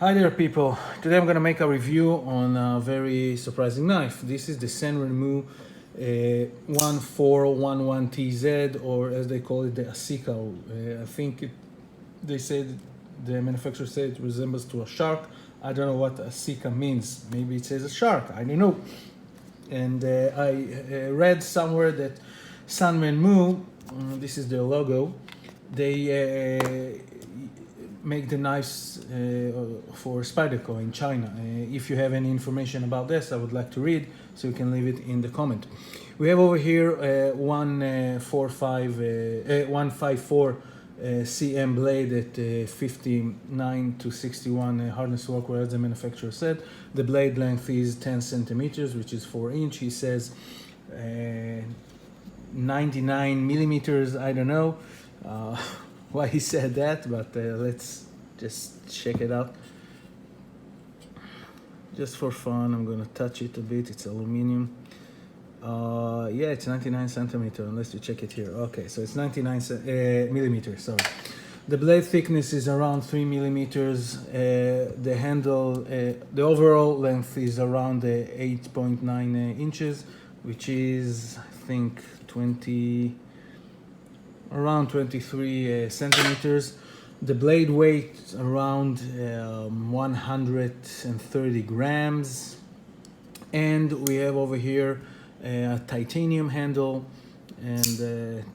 Hi there people, today I'm going to make a review on a very surprising knife. This is the sanrenmu 1411 TZ, or as they call it, the Asika. I think they said, the manufacturer said it resembles to a shark. I don't know what Asika means. Maybe it says a shark, I don't know. And I read somewhere that sanrenmu, this is their logo, they make the knives for Spyderco in China. If you have any information about this, I would like to read, so you can leave it in the comment. We have over here 154 cm blade at 59 to 61 hardness workwear, as the manufacturer said. The blade length is 10 centimeters, which is 4 inch. He says 99 millimeters. I don't know why he said that, but let's just check it out. Just for fun, I'm gonna touch it a bit. It's aluminum. Yeah, it's 99 centimeter, unless you check it here. Okay, so it's 99 millimeters, sorry. The blade thickness is around 3 millimeters. The handle, the overall length is around 8.9 inches, which is, I think, around 23 centimeters. The blade weight around 130 grams. And we have over here a titanium handle and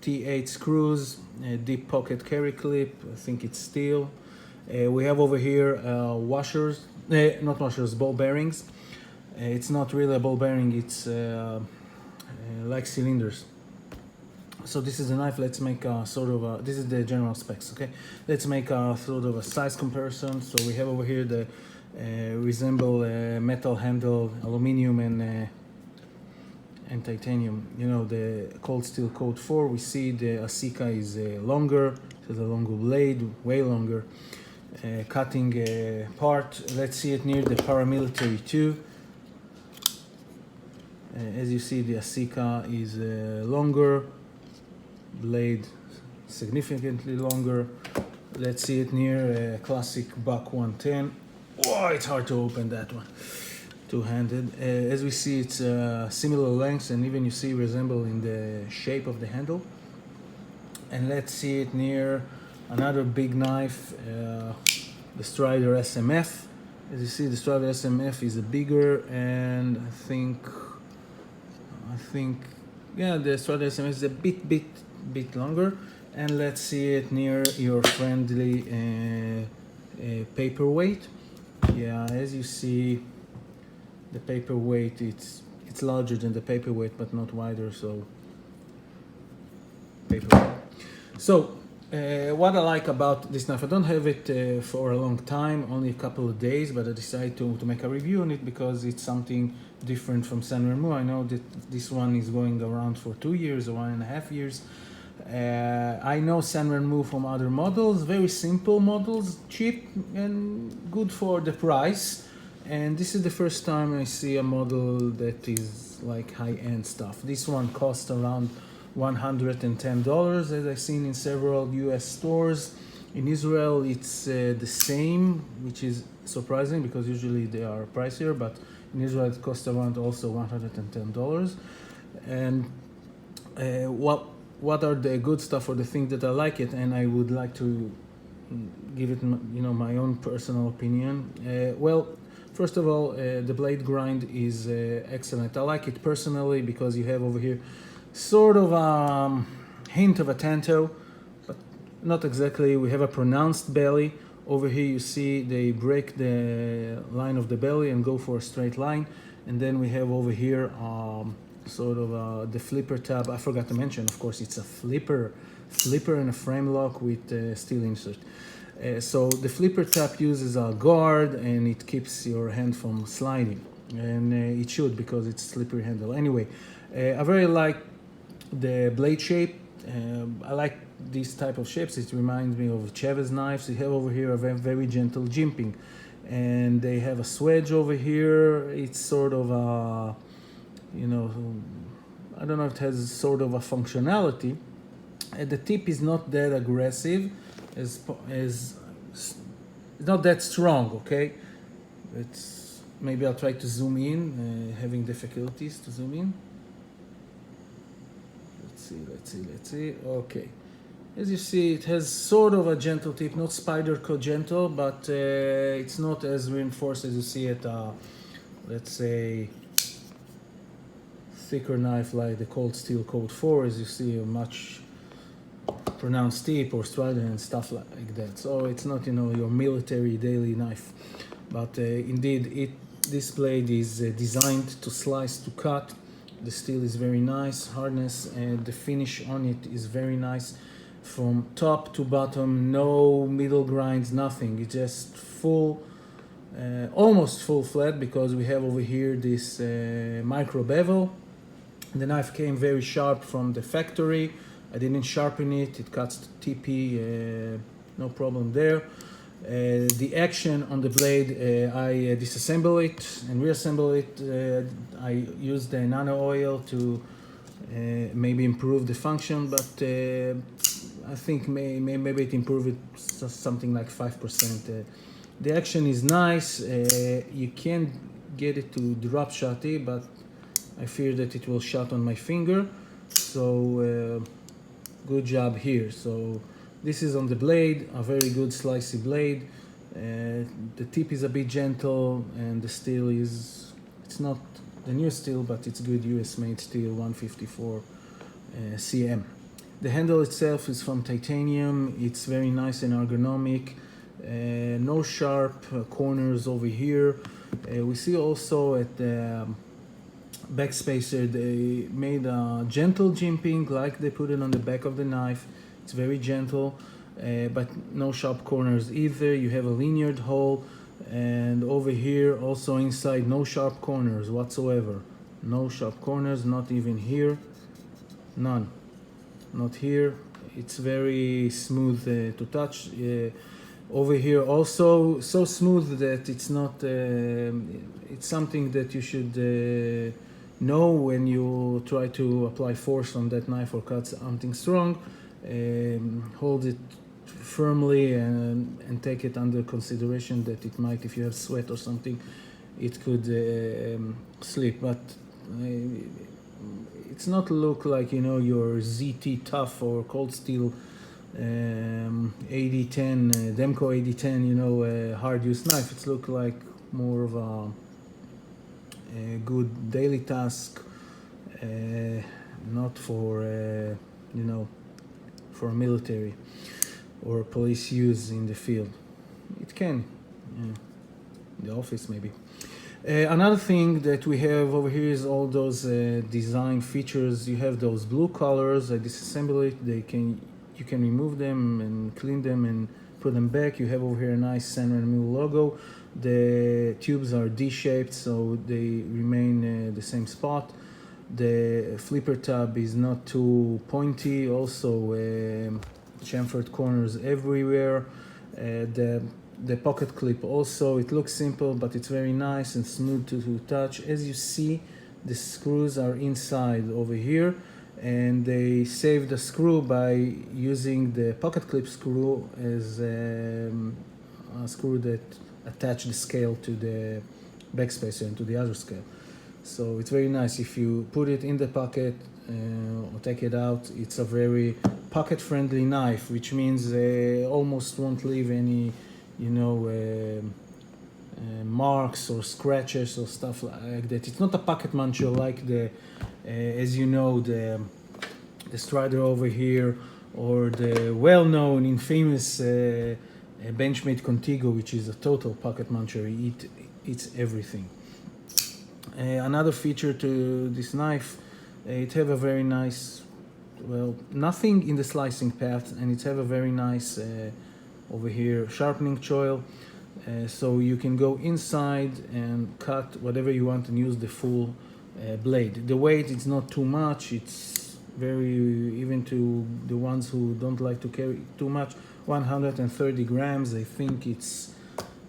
T8 screws, a deep pocket carry clip. I think it's steel. We have over here washers, not washers, ball bearings. It's not really a ball bearing, it's like cylinders. So this is the knife. Let's make a sort of a, this is the general specs, okay? Let's make a sort of a size comparison. So we have over here the resemble metal handle, aluminum and titanium. You know, the cold steel Code 4. We see the Asika is longer, it has a longer blade, way longer. Cutting part, let's see it near the paramilitary too. As you see, the Asika is longer, blade significantly longer. Let's see it near classic Buck 110. Oh, it's hard to open that one, two-handed. As we see, it's similar lengths, and even you see resemble in the shape of the handle. And let's see it near another big knife, the Strider SMF. As you see, the Strider SMF is a bigger, and I think yeah, the Strider SMF is a bit longer. And let's see it near your friendly paperweight. Yeah, as you see, the paperweight, it's larger than the paperweight, but not wider, so paperweight. So what I like about this knife, I don't have it for a long time, only a couple of days, but I decided to make a review on it because it's something different from sanrenmu. I know that this one is going around for 2 years or 1.5 years. I know sanrenmu from other models, very simple models, cheap and good for the price. And this is the first time I see a model that is like high-end stuff. This one costs around $110, as I've seen in several US stores. In Israel, it's the same, which is surprising because usually they are pricier, but in Israel it costs around also $110. And what are the good stuff or the things that I like it, and I would like to give it, you know, my own personal opinion. Well, first of all, the blade grind is excellent. I like it personally because you have over here sort of a hint of a tanto, but not exactly. We have a pronounced belly. Over here you see they break the line of the belly and go for a straight line. And then we have over here sort of the flipper tab. I forgot to mention, of course, it's a flipper and a frame lock with steel insert. So the flipper tab uses a guard and it keeps your hand from sliding, and it should, because it's slippery handle. Anyway, I very like the blade shape. I like these type of shapes. It reminds me of Chavez knives. They have over here a very gentle jimping, and they have a swedge over here. It's sort of a, you know, I don't know if it has sort of a functionality. The tip is not that aggressive as it's not that strong, okay? It's, maybe I'll try to zoom in, having difficulties to zoom in. Let's see, okay. As you see, it has sort of a gentle tip, not Spyderco gentle, but it's not as reinforced as you see at, let's say, thicker knife like the Cold Steel Code 4, as you see a much pronounced tip or strider and stuff like that. So it's not, you know, your military daily knife, but indeed, this blade is designed to slice, to cut. The steel is very nice, hardness, and the finish on it is very nice. From top to bottom, no middle grinds, nothing. It's just full, almost full flat, because we have over here this micro bevel. The knife came very sharp from the factory. I didn't sharpen it. It cuts TP, no problem there. The action on the blade, I disassemble it and reassemble it. I use the nano oil to maybe improve the function, but I think maybe it improved it something like 5%. The action is nice. You can get it to drop shotty, but I fear that it will shut on my finger. So good job here. So this is on the blade, a very good slicey blade. The tip is a bit gentle, and the steel is, it's not the new steel, but it's good US made steel, 154 cm. The handle itself is from titanium. It's very nice and ergonomic. No sharp corners over here. We see also at the backspacer they made a gentle jimping, like they put it on the back of the knife. It's very gentle, but no sharp corners either. You have a linear hole, and over here also inside, no sharp corners whatsoever. No sharp corners, not even here. None. Not here. It's very smooth to touch. Over here also so smooth that it's not, it's something that you should know when you try to apply force on that knife or cut something strong. Hold it firmly and take it under consideration that it might, if you have sweat or something, it could slip. But it's not look like, you know, your ZT Tough or Cold Steel 8010, Demco 8010, you know, hard use knife. It's look like more of a good daily task, not for you know, for military or police use in the field. It can, in the office maybe. Another thing that we have over here is all those design features. You have those blue colors. I disassemble it. You can remove them and clean them and put them back. You have over here a nice sanrenmu logo. The tubes are D-shaped, so they remain the same spot. The flipper tab is not too pointy. Also, chamfered corners everywhere. The pocket clip also, it looks simple, but it's very nice and smooth to touch. As you see, the screws are inside over here, and they save the screw by using the pocket clip screw as a screw that attach the scale to the backspacer and to the other scale. So it's very nice. If you put it in the pocket or take it out, it's a very pocket-friendly knife, which means almost won't leave any, you know, marks or scratches or stuff like that. It's not a pocket muncher like the, as you know, the Strider over here, or the well-known, infamous Benchmade Contigo, which is a total pocket muncher. It eats everything. Another feature to this knife, it have a very nice, well, nothing in the slicing path, and it have a very nice over here sharpening choil, so you can go inside and cut whatever you want and use the full blade. The weight is not too much. It's very, even to the ones who don't like to carry too much, 130 grams. I think it's,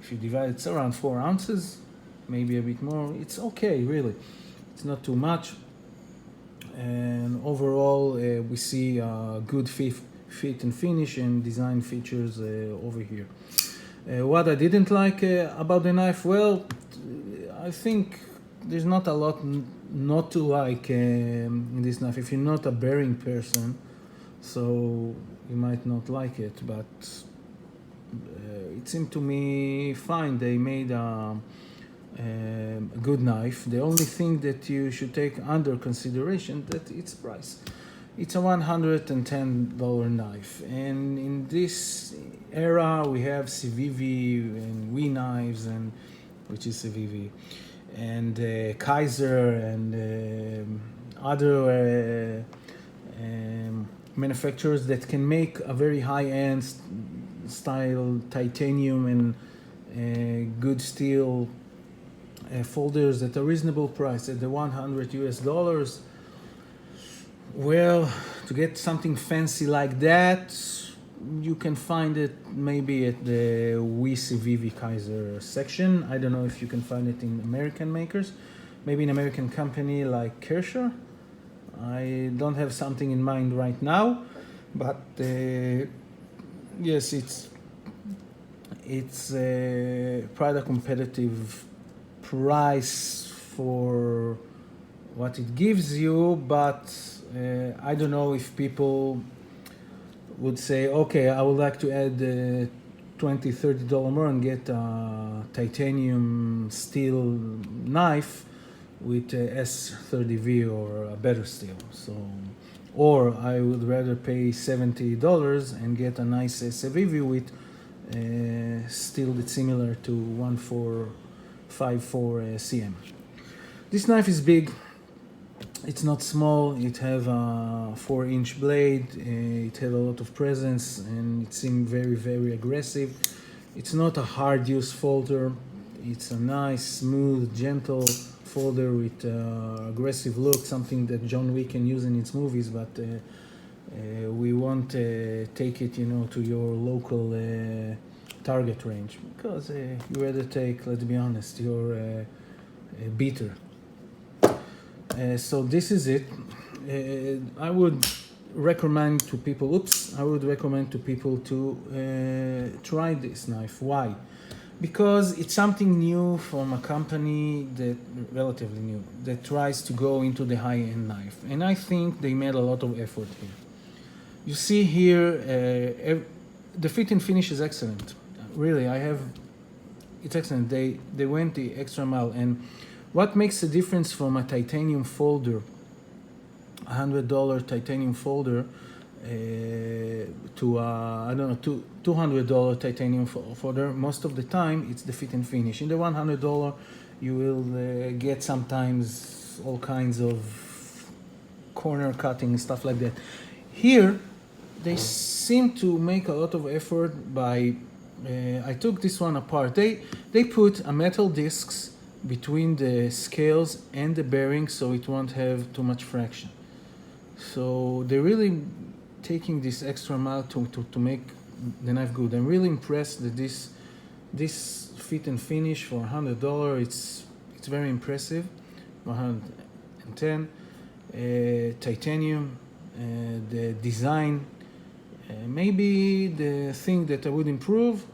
if you divide, it's around 4 ounces, maybe a bit more. It's okay, really. It's not too much. And overall, we see good fit and finish and design features over here. What I didn't like about the knife, well, I think there's not a lot not to like in this knife. If you're not a bearing person, so you might not like it, but it seemed to me fine. They made a good knife. The only thing that you should take under consideration that its price. It's a $110 knife, and in this era we have CVV and WE knives, and which is CVV, and Kaiser and other manufacturers that can make a very high-end style titanium and good steel folders at a reasonable price at the $100 US. Well, to get something fancy like that, you can find it maybe at the WE CVV Kaiser section. I don't know if you can find it in American makers, maybe an American company like Kershaw. I don't have something in mind right now, but yes, it's quite a competitive price for what it gives you, but I don't know if people would say, okay, I would like to add $20-30 more and get a titanium steel knife with S30V or a better steel. So, or I would rather pay $70 and get a nice SVV with steel that's similar to 1454 cm. This knife is big. It's not small. It have a 4-inch blade. It had a lot of presence, and it seemed very, very aggressive. It's not a hard use folder. It's a nice, smooth, gentle folder with aggressive look, something that John Wick can use in its movies, but we won't take it, to your local target range, because you rather take, let's be honest, your beater. So this is it. I would recommend to people to try this knife. Why? Because it's something new from a company that relatively new that tries to go into the high-end knife, and I think they made a lot of effort here. You see here, the fit and finish is excellent. Really, it's excellent. They went the extra mile. And what makes the difference from a titanium folder, $100 titanium folder, to $200 titanium folder? Most of the time, it's the fit and finish. In the $100, you will get sometimes all kinds of corner cutting and stuff like that. Here, they seem to make a lot of effort by. I took this one apart. They put a metal discs between the scales and the bearing, so it won't have too much friction. So they're really taking this extra mile to make the knife good. I'm really impressed that this fit and finish for $100, it's very impressive. 110 titanium, the design. Maybe the thing that I would improve,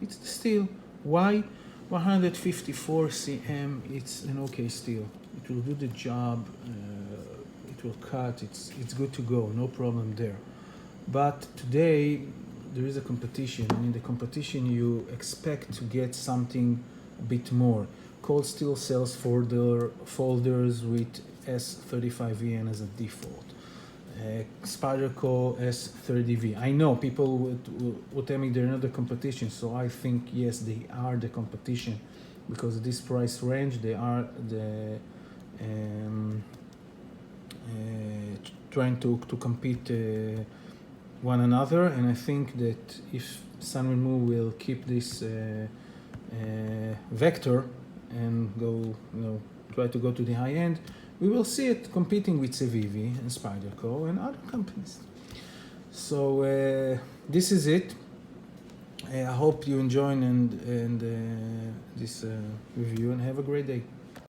it's the steel. Why? 154 cm, it's an okay steel. It will do the job, it will cut, it's good to go, no problem there. But today, there is a competition, and in the competition you expect to get something a bit more. Cold Steel sells folders with S35VN as a default. Spyderco S30V. I know people would tell me they're not the competition, so I think yes, they are the competition, because of this price range they are the trying to compete one another. And I think that if sanrenmu will keep this vector and go, try to go to the high end, we will see it competing with CVV and Spyderco and other companies. So this is it. I hope you enjoy this review, and have a great day.